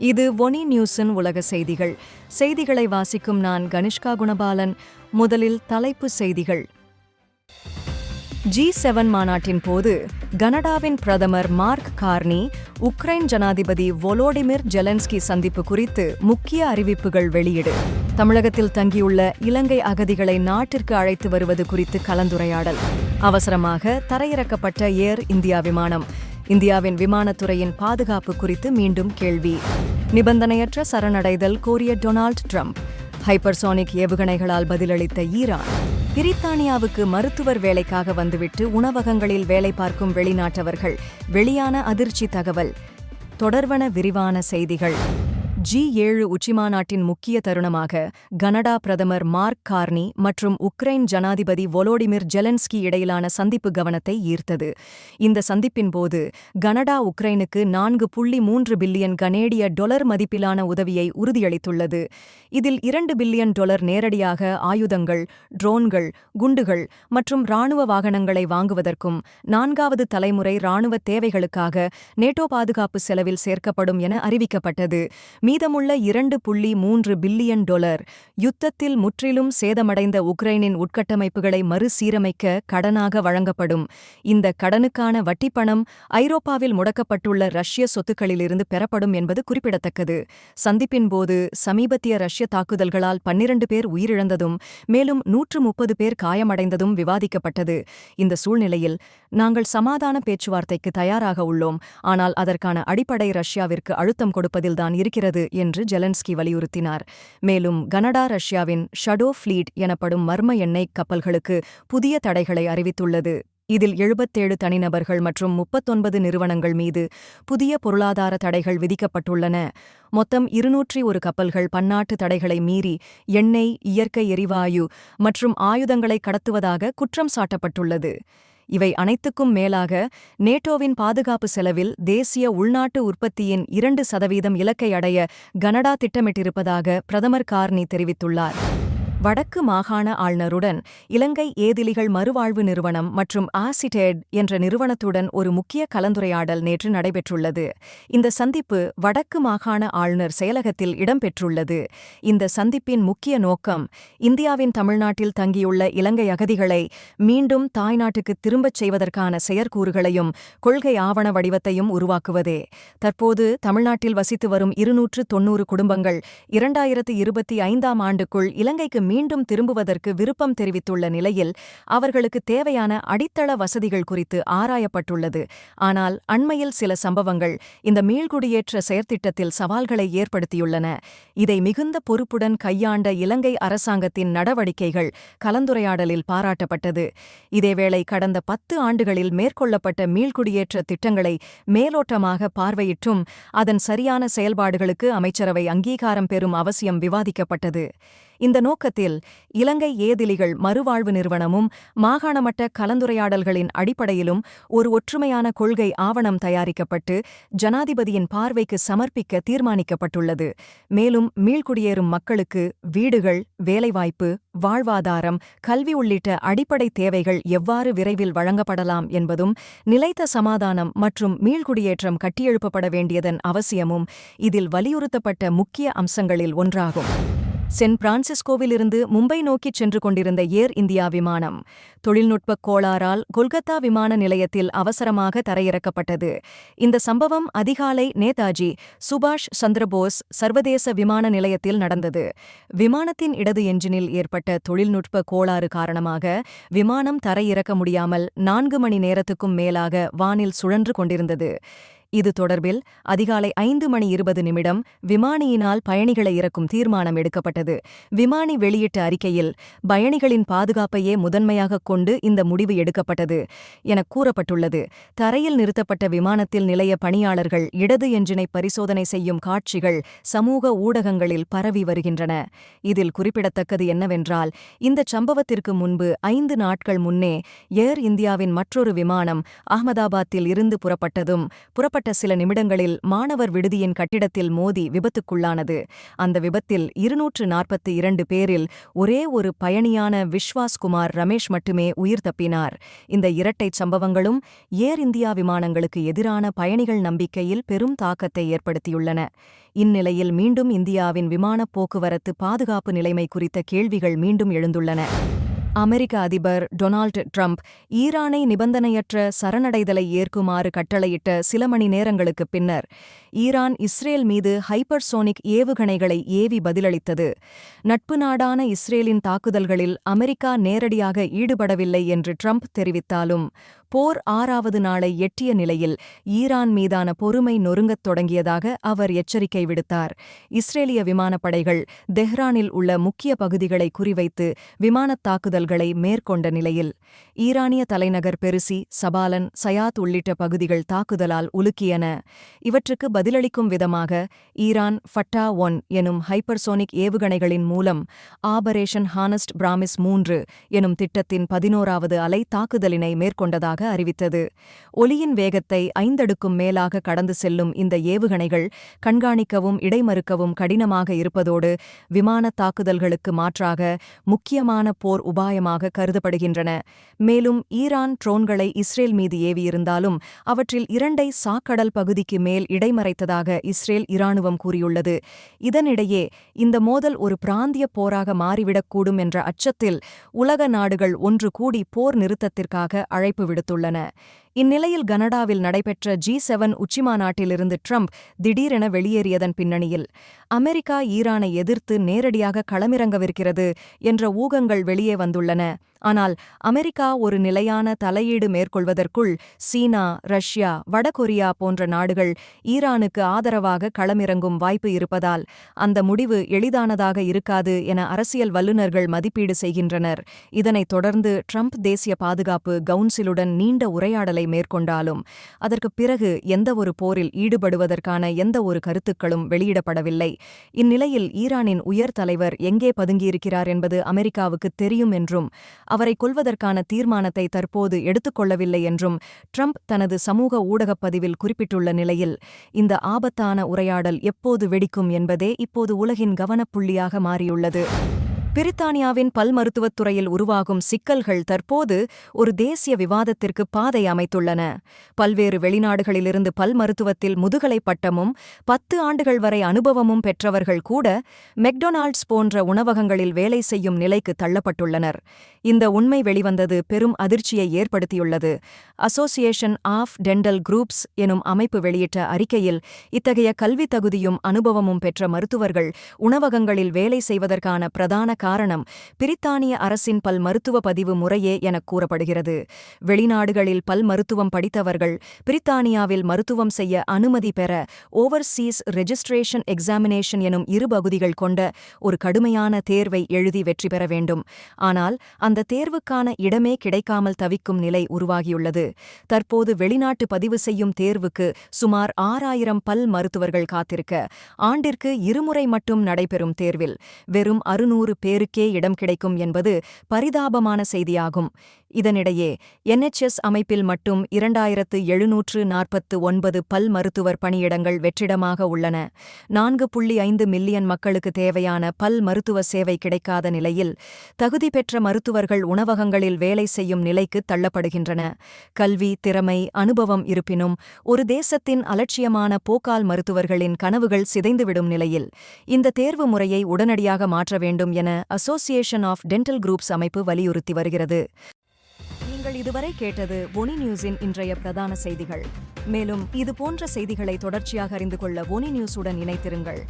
இது ஒனி நியூஸின் உலக செய்திகள். செய்திகளை வாசிக்கும் நான் கனிஷ்கா குணபாலன். முதலில் தலைப்பு செய்திகள். G7 மாநாட்டின் போது கனடாவின் பிரதமர் மார்க் கார்னி உக்ரைன் ஜனாதிபதி வோலோடிமிர் ஜெலன்ஸ்கி சந்திப்பு குறித்து முக்கிய அறிவிப்புகள் வெளியீடு. தமிழகத்தில் தங்கியுள்ள இலங்கை அகதிகளை நாட்டிற்கு அழைத்து வருவது குறித்து கலந்துரையாடல். அவசரமாக தரையிறக்கப்பட்ட ஏர் இந்தியா விமானம். இந்தியாவின் விமானத்துறையின் பாதுகாப்பு குறித்து மீண்டும் கேள்வி. நிபந்தனையற்ற சரணடைதல் கோரிய டொனால்ட் ட்ரம்ப். ஹைப்பர்சோனிக் ஏவுகணைகளால் பதிலளித்த ஈரான். பிரித்தானியாவுக்கு மருத்துவர் வேலைக்காக வந்துவிட்டு உணவகங்களில் வேலை பார்க்கும் வெளிநாட்டவர்கள். வெளியான அதிர்ச்சி தகவல். தொடர்வன விரிவான செய்திகள். G7 உச்சிமாநாட்டின் முக்கிய தருணமாக கனடா பிரதமர் மார்க் கார்னி மற்றும் உக்ரைன் ஜனாதிபதி வோலோடிமிர் ஜெலன்ஸ்கி இடையிலான சந்திப்பு கவனத்தை ஈர்த்தது. இந்த சந்திப்பின் போது கனடா உக்ரைனுக்கு $4.3 பில்லியன் கனேடிய டாலர் மதிப்பிலான உதவியை உறுதியளித்துள்ளது. இதில் $2 பில்லியன் நேரடியாக ஆயுதங்கள், ட்ரோன்கள், குண்டுகள் மற்றும் இராணுவ வாகனங்களை வாங்குவதற்கும் 4வது தலைமுறை இராணுவ தேவைகளுக்காக நேட்டோ பாதுகாப்பு செலவில் சேர்க்கப்படும் என அறிவிக்கப்பட்டது. மீதமுள்ள $2.3 பில்லியன் யுத்தத்தில் முற்றிலும் சேதமடைந்த உக்ரைனின் உட்கட்டமைப்புகளை மறுசீரமைக்க கடனாக வழங்கப்படும். இந்த கடனுக்கான வட்டிப்பணம் ஐரோப்பாவில் முடக்கப்பட்டுள்ள ரஷ்ய சொத்துக்களிலிருந்து பெறப்படும் என்பது குறிப்பிடத்தக்கது. சந்திப்பின்போது சமீபத்திய ரஷ்ய தாக்குதல்களால் 12 பேர் உயிரிழந்ததும் மேலும் 130 பேர் காயமடைந்ததும் விவாதிக்கப்பட்டது. இந்த சூழ்நிலையில் நாங்கள் சமாதான பேச்சுவார்த்தைக்கு தயாராக உள்ளோம், ஆனால் அதற்கான அடிப்படை ரஷ்யாவிற்கு அழுத்தம் கொடுப்பதில்தான் இருக்கிறது என்று ஜெலன்ஸ்கி வலியுறுத்தினார். மேலும் கனடா ரஷ்யாவின் ஷடோ ஃப்ளீட் எனப்படும் மர்ம எண்ணெய் கப்பல்களுக்கு புதிய தடைகளை அறிவித்துள்ளது. இதில் 77 தனிநபர்கள் மற்றும் 39 நிறுவனங்கள் மீது புதிய பொருளாதார தடைகள் விதிக்கப்பட்டுள்ளன. மொத்தம் 201 கப்பல்கள் பன்னாட்டு தடைகளை மீறி எண்ணெய், இயற்கை எரிவாயு மற்றும் ஆயுதங்களை கடத்துவதாக குற்றம் சாட்டப்பட்டுள்ளது. இவை அனைத்துக்கும் மேலாக நேட்டோவின் பாதுகாப்பு செலவில் தேசிய உள்நாட்டு உற்பத்தியின் 2% இலக்கை அடைய கனடா திட்டமிட்டிருப்பதாக பிரதமர் கார்னி தெரிவித்துள்ளார். வடக்கு மாகாண ஆளுநருடன் இலங்கை ஏதிலிகள் மறுவாழ்வு நிறுவனம் மற்றும் ஆசிடெட் என்ற நிறுவனத்துடன் ஒரு முக்கிய கலந்துரையாடல் நேற்று நடைபெற்றுள்ளது. இந்த சந்திப்பு வடக்கு மாகாண ஆளுநர் செயலகத்தில் இடம்பெற்றுள்ளது. இந்த சந்திப்பின் முக்கிய நோக்கம் இந்தியாவின் தமிழ்நாட்டில் தங்கியுள்ள இலங்கை அகதிகளை மீண்டும் தாய்நாட்டுக்கு திரும்பச் செய்வதற்கான செயற்கூறுகளையும் கொள்கை ஆவண வடிவத்தையும் உருவாக்குவதே. தற்போது தமிழ்நாட்டில் வசித்து வரும் 290 குடும்பங்கள் 2025ஆம் ஆண்டுக்குள் இலங்கைக்கு மீண்டும் திரும்புவதற்கு விருப்பம் தெரிவித்துள்ள நிலையில் அவர்களுக்கு தேவையான அடித்தள வசதிகள் குறித்து ஆராயப்பட்டுள்ளது. ஆனால் அண்மையில் சில சம்பவங்கள் இந்த மீள்குடியேற்ற செயற்திட்டத்தில் சவால்களை ஏற்படுத்தியுள்ளன. இதை மிகுந்த பொறுப்புடன் கையாண்ட இலங்கை அரசாங்கத்தின் நடவடிக்கைகள் கலந்துரையாடலில் பாராட்டப்பட்டது. இதேவேளை கடந்த 10 ஆண்டுகளில் மேற்கொள்ளப்பட்ட மீள்குடியேற்ற திட்டங்களை மேலோட்டமாக பார்வையிட்டும் அதன் சரியான செயல்பாடுகளுக்கு அமைச்சரவை அங்கீகாரம் பெறும் அவசியம் விவாதிக்கப்பட்டது. இந்த நோக்கத்தில் இலங்கை ஏதிலிகள் மறுவாழ்வு நிறுவனமும் மாகாணமட்ட கலந்துரையாடல்களின் அடிப்படையிலும் ஒரு ஒற்றுமையான கொள்கை ஆவணம் தயாரிக்கப்பட்டு ஜனாதிபதியின் பார்வைக்கு சமர்ப்பிக்க தீர்மானிக்கப்பட்டுள்ளது. மேலும் மீள்குடியேறும் மக்களுக்கு வீடுகள், வேலைவாய்ப்பு, வாழ்வாதாரம், கல்வி உள்ளிட்ட அடிப்படை தேவைகள் எவ்வாறு விரைவில் வழங்கப்படலாம் என்பதும் நிலைத்த சமாதானம் மற்றும் மீள்குடியேற்றம் கட்டியெழுப்பப்பட வேண்டியதன் அவசியமும் இதில் வலியுறுத்தப்பட்ட முக்கிய அம்சங்களில் ஒன்றாகும். சென் பிரான்சிஸ்கோவிலிருந்து மும்பை நோக்கிச் சென்று கொண்டிருந்த ஏர் இந்தியா விமானம் தொழில்நுட்பக் கோளாறால் கொல்கத்தா விமான நிலையத்தில் அவசரமாக தரையிறக்கப்பட்டது. இந்த சம்பவம் அதிகாலை நேதாஜி சுபாஷ் சந்திரபோஸ் சர்வதேச விமான நிலையத்தில் நடந்தது. விமானத்தின் இடது என்ஜினில் ஏற்பட்ட தொழில்நுட்ப கோளாறு காரணமாக விமானம் தரையிறக்க முடியாமல் 4 மணி நேரத்துக்கும் மேலாக வானில் சுழன்று கொண்டிருந்தது. இது தொடர்பில் அதிகாலை 5:20 விமானியினால் பயணிகளை இறக்கும் தீர்மானம் எடுக்கப்பட்டது. விமானி வெளியிட்ட அறிக்கையில் பயணிகளின் பாதுகாப்பையே முதன்மையாகக் கொண்டு இந்த முடிவு எடுக்கப்பட்டது என கூறப்பட்டுள்ளது. தரையில் நிறுத்தப்பட்ட விமானத்தில் நிலைய பணியாளர்கள் இடது என்ஜினை பரிசோதனை செய்யும் காட்சிகள் சமூக ஊடகங்களில் பரவி வருகின்றன. இதில் குறிப்பிடத்தக்கது என்னவென்றால் இந்த சம்பவத்திற்கு முன்பு 5 நாட்கள் முன்னே ஏர் இந்தியாவின் மற்றொரு விமானம் அஹ்மதாபாத்தில் இருந்து புறப்பட்டதும் புறப்பட்ட சில நிமிடங்களில் மாணவர் விடுதியின் கட்டிடத்தில் மோதி விபத்துக்குள்ளானது. அந்த விபத்தில் 242 பேரில் ஒரே ஒரு பயணியான விஸ்வாஸ் குமார் ரமேஷ் மட்டுமே உயிர் தப்பினார். இந்த இரட்டைச் சம்பவங்களும் ஏர் இந்தியா விமானங்களுக்கு எதிரான பயணிகள் நம்பிக்கையில் பெரும் தாக்கத்தை ஏற்படுத்தியுள்ளன. இந்நிலையில் மீண்டும் இந்தியாவின் விமானப் போக்குவரத்து பாதுகாப்பு நிலைமை குறித்த கேள்விகள் மீண்டும் எழுந்துள்ளன. அமெரிக்க அதிபர் டொனால்ட் ட்ரம்ப் ஈரானை நிபந்தனையற்ற சரணடைதலை ஏற்குமாறு கட்டளையிட்ட சில மணி நேரங்களுக்குப் பின்னர் ஈரான் இஸ்ரேல் மீது ஹைப்பர்சோனிக் ஏவுகணைகளை ஏவி பதிலளித்தது. நட்பு நாடான இஸ்ரேலின் தாக்குதல்களில் அமெரிக்கா நேரடியாக ஈடுபடவில்லை என்று ட்ரம்ப் தெரிவித்தாலும் போர் 6வது நாளை எட்டிய நிலையில் ஈரான் மீதான பொறுமை நொறுங்கத் தொடங்கியதாக அவர் எச்சரிக்கை விடுத்தார். இஸ்ரேலிய விமானப்படைகள் தெஹ்ரானில் உள்ள முக்கிய பகுதிகளை குறிவைத்து விமானத் தாக்குதல்களை மேற்கொண்ட நிலையில் ஈரானிய தலைநகர் பெருசி, சபாலன், சயாத் உள்ளிட்ட பகுதிகள் தாக்குதலால் உலுக்கியன. இவற்றுக்கு பதிலளிக்கும் விதமாக ஈரான் ஃபட்டா-1 எனும் ஹைப்பர்சோனிக் ஏவுகணைகளின் மூலம் ஆபரேஷன் ஹானஸ்ட் பிராமிஸ் 3 எனும் திட்டத்தின் 11வது அலை தாக்குதலினை மேற்கொண்டதாக அறிவித்தது. ஒலியின் வேகத்தை 5 அடுக்கும் மேலாக கடந்து செல்லும் இந்த ஏவுகணைகள் கண்காணிக்கவும் இடைமறுக்கவும் கடினமாக இருப்பதோடு விமானத் தாக்குதல்களுக்கு மாற்றாக முக்கியமான போர் உபாயமாக கருதப்படுகின்றன. மேலும் ஈரான் ட்ரோன்களை இஸ்ரேல் மீது ஏவியிருந்தாலும் அவற்றில் 2ஐ சாக்கடல் பகுதிக்கு மேல் இடைமறைத்ததாக இஸ்ரேல் இராணுவம் கூறியுள்ளது. இதனிடையே இந்த மோதல் ஒரு பிராந்திய போராக மாறிவிடக்கூடும் என்ற அச்சத்தில் உலக நாடுகள் ஒன்று கூடி போர் நிறுத்தத்திற்காக அழைப்பு விடுத்துள்ளன. இந்நிலையில் கனடாவில் நடைபெற்ற G7 உச்சிமாநாட்டிலிருந்து ட்ரம்ப் திடீரென வெளியேறியதன் பின்னணியில் அமெரிக்கா ஈரானை எதிர்த்து நேரடியாக களமிறங்கவிருக்கிறது என்ற ஊகங்கள் வெளியே வந்துள்ளன. ஆனால் அமெரிக்கா ஒரு நிலையான தலையீடு மேற்கொள்வதற்குள் சீனா, ரஷ்யா, வடகொரியா போன்ற நாடுகள் ஈரானுக்கு ஆதரவாக களமிறங்கும் வாய்ப்பு இருப்பதால் அந்த முடிவு எளிதானதாக இருக்காது என அரசியல் வல்லுநர்கள் மதிப்பீடு செய்கின்றனர். இதனைத் தொடர்ந்து ட்ரம்ப் தேசிய பாதுகாப்பு கவுன்சிலுடன் நீண்ட உரையாடலை மேற்கொண்டாலும் அதற்குப் பிறகு எந்தவொரு போரில் ஈடுபடுவதற்கான எந்த ஒரு கருத்துக்களும் வெளியிடப்படவில்லை. இந்நிலையில் ஈரானின் உயர் தலைவர் எங்கே பதுங்கியிருக்கிறார் என்பது அமெரிக்காவுக்கு தெரியும் என்றும் அவரை கொல்வதற்கான தீர்மானத்தை தற்போது எடுத்துக்கொள்ளவில்லை என்றும் ட்ரம்ப் தனது சமூக ஊடகப் பதிவில் குறிப்பிட்டுள்ள நிலையில் இந்த ஆபத்தான உரையாடல் எப்போது வெடிக்கும் என்பதே இப்போது உலகின் கவனப்புள்ளியாக மாறியுள்ளது. பிரித்தானியாவின் பல் மருத்துவத் துறையில் உருவாகும் சிக்கல்கள் தற்போது ஒரு தேசிய விவாதத்திற்கு பாதை அமைத்துள்ளன. பல்வேறு வெளிநாடுகளிலிருந்து பல் மருத்துவத்தில் முதுகலை பட்டமும் 10 ஆண்டுகள் வரை அனுபவமும் பெற்றவர்கள் கூட மெக்டொனால்ட்ஸ் போன்ற உணவகங்களில் வேலை செய்யும் நிலைக்கு தள்ளப்பட்டுள்ளனர். இந்த உண்மை வெளிவந்தது பெரும் அதிர்ச்சியை ஏற்படுத்தியுள்ளது. அசோசியேஷன் ஆஃப் டென்டல் குரூப்ஸ் எனும் அமைப்பு வெளியிட்ட அறிக்கையில் இத்தகைய கல்வித் தகுதியும் அனுபவமும் பெற்ற மருத்துவர்கள் உணவகங்களில் வேலை செய்வதற்கான பிரதான காரணம் பிரித்தானிய அரசின் பல் மருத்துவ பதிவு முறையே எனக் கூறப்படுகிறது. வெளிநாடுகளில் பல் மருத்துவம் படித்தவர்கள் பிரித்தானியாவில் மருத்துவம் செய்ய அனுமதி பெற ஓவர்சீஸ் ரெஜிஸ்ட்ரேஷன் எக்ஸாமினேஷன் எனும் 2 பகுதிகள் கொண்ட ஒரு கடுமையான தேர்வை எழுதி வெற்றி பெற வேண்டும். ஆனால் அந்த தேர்வுக்கான இடமே கிடைக்காமல் தவிக்கும் நிலை உருவாகியுள்ளது. தற்போது வெளிநாட்டு பதிவு செய்யும் தேர்வுக்கு சுமார் 6000 பல் மருத்துவர்கள் காத்திருக்க ஆண்டிற்கு 2 முறை மட்டும் நடைபெறும் தேர்வில் வெறும் 600 பேருக்கே இடம் கிடைக்கும் என்பது பரிதாபமான செய்தியாகும். இதனிடையே NHS அமைப்பில் மட்டும் 2749 பல் மருத்துவர் பணியிடங்கள் வெற்றிடமாக உள்ளன. 4.5 மில்லியன் மக்களுக்கு தேவையான பல் மருத்துவ சேவை கிடைக்காத நிலையில் தகுதி பெற்ற மருத்துவர்கள் உணவகங்களில் வேலை செய்யும் நிலைக்கு தள்ளப்படுகின்றன. கல்வி, திறமை, அனுபவம் இருப்பினும் ஒரு தேசத்தின் அலட்சியமான போக்கால் மருத்துவர்களின் கனவுகள் சிதைந்துவிடும் நிலையில் இந்த தேர்வு முறையை உடனடியாக மாற்ற வேண்டும் என அசோசியேஷன் ஆஃப் டென்டல் குரூப்ஸ் அமைப்பு வலியுறுத்தி வருகிறது. நீங்கள் இதுவரை கேட்டது ஒனி நியூஸின் இன்றைய பிரதான செய்திகள். மேலும் இது போன்ற செய்திகளை தொடர்ச்சியாக அறிந்து கொள்ள ஒனி நியூஸுடன் இணைத்திருங்கள்.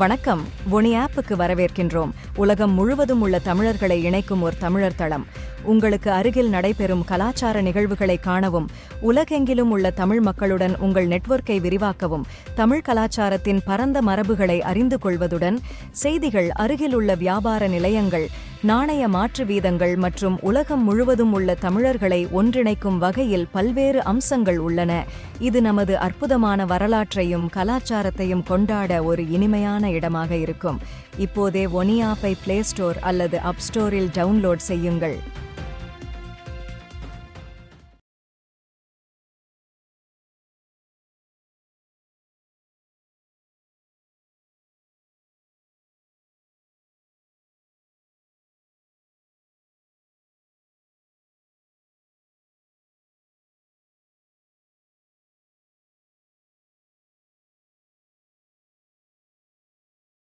வணக்கம். ஒனி ஆப்புக்கு வரவேற்கின்றோம். உலகம் முழுவதும் உள்ள தமிழர்களை இணைக்கும் ஒரு தமிழர் தளம். உங்களுக்கு அருகில் நடைபெறும் கலாச்சார நிகழ்வுகளை காணவும் உலகெங்கிலும் உள்ள தமிழ் மக்களுடன் உங்கள் நெட்வொர்க்கை விரிவாக்கவும் தமிழ் கலாச்சாரத்தின் பரந்த மரபுகளை அறிந்து கொள்வதுடன் செய்திகள், அருகில் உள்ள வியாபார நிலையங்கள், நாணய மாற்று வீதங்கள் மற்றும் உலகம் முழுவதும் உள்ள தமிழர்களை ஒன்றிணைக்கும் வகையில் பல்வேறு அம்சங்கள் உள்ளன. இது நமது அற்புதமான வரலாற்றையும் கலாச்சாரத்தையும் கொண்டாட ஒரு இனிமையான இடமாக இருக்கும். இப்போதே ஒனி ஆப்பை பிளே ஸ்டோர் அல்லது அப் ஸ்டோரில் டவுன்லோட் செய்யுங்கள்.